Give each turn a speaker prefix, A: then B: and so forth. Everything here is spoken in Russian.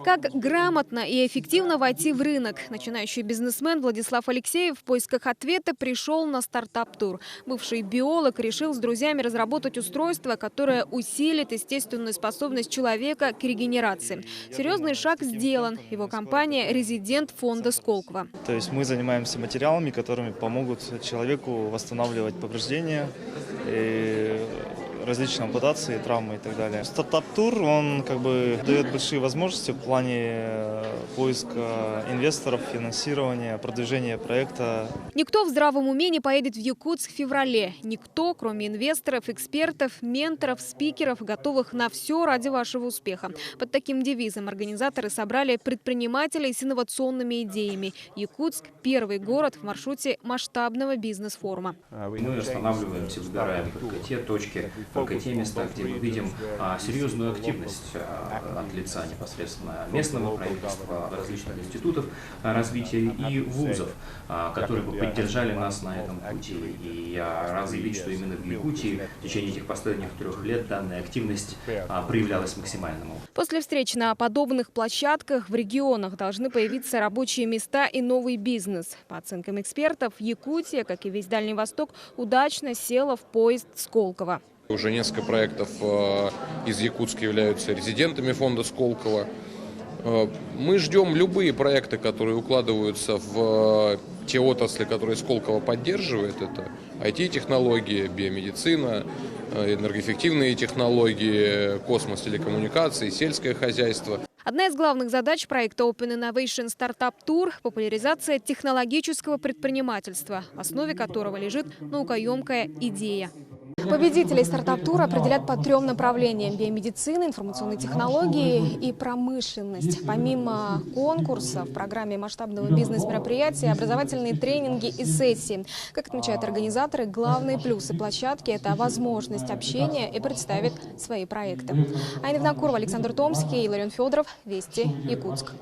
A: Как грамотно и эффективно войти в рынок? Начинающий бизнесмен Владислав Алексеев в поисках ответа пришел на стартап-тур. Бывший биолог решил с друзьями разработать устройство, которое усилит естественную способность человека к регенерации. Серьезный шаг сделан. Его компания – резидент фонда Сколково.
B: То есть мы занимаемся материалами, которыми помогут человеку восстанавливать повреждения, различные ампутации, травмы и так далее. Стартап-тур, он дает большие возможности в плане поиска инвесторов, финансирования, продвижения проекта.
A: Никто в здравом уме не поедет в Якутск в феврале. Никто, кроме инвесторов, экспертов, менторов, спикеров, готовых на все ради вашего успеха. Под таким девизом организаторы собрали предпринимателей с инновационными идеями. Якутск – первый город в маршруте масштабного бизнес-форума.
C: Мы останавливаемся, выбираем только те точки, только те места, где мы видим серьезную активность от лица непосредственно местного правительства, различных институтов развития и вузов, которые бы поддержали нас на этом пути. И я рад заявить, что именно в Якутии в течение этих последних 3 лет данная активность проявлялась максимально.
A: После встреч на подобных площадках в регионах должны появиться рабочие места и новый бизнес. По оценкам экспертов, Якутия, как и весь Дальний Восток, удачно села в поезд Сколково.
D: Уже несколько проектов из Якутска являются резидентами фонда Сколково. Мы ждем любые проекты, которые укладываются в те отрасли, которые Сколково поддерживает. Это IT-технологии, биомедицина, энергоэффективные технологии, космос, телекоммуникации, сельское хозяйство.
A: Одна из главных задач проекта Open Innovation Startup Tour – популяризация технологического предпринимательства, в основе которого лежит наукоемкая идея. Победителей стартап-тура определят по 3 направлениям – биомедицина, информационные технологии и промышленность. Помимо конкурса в программе масштабного бизнес-мероприятия, образовательные тренинги и сессии. Как отмечают организаторы, главные плюсы площадки – это возможность общения и представить свои проекты. Айна Винокурова, Александр Томский, Иларион Федоров, Вести, Якутск.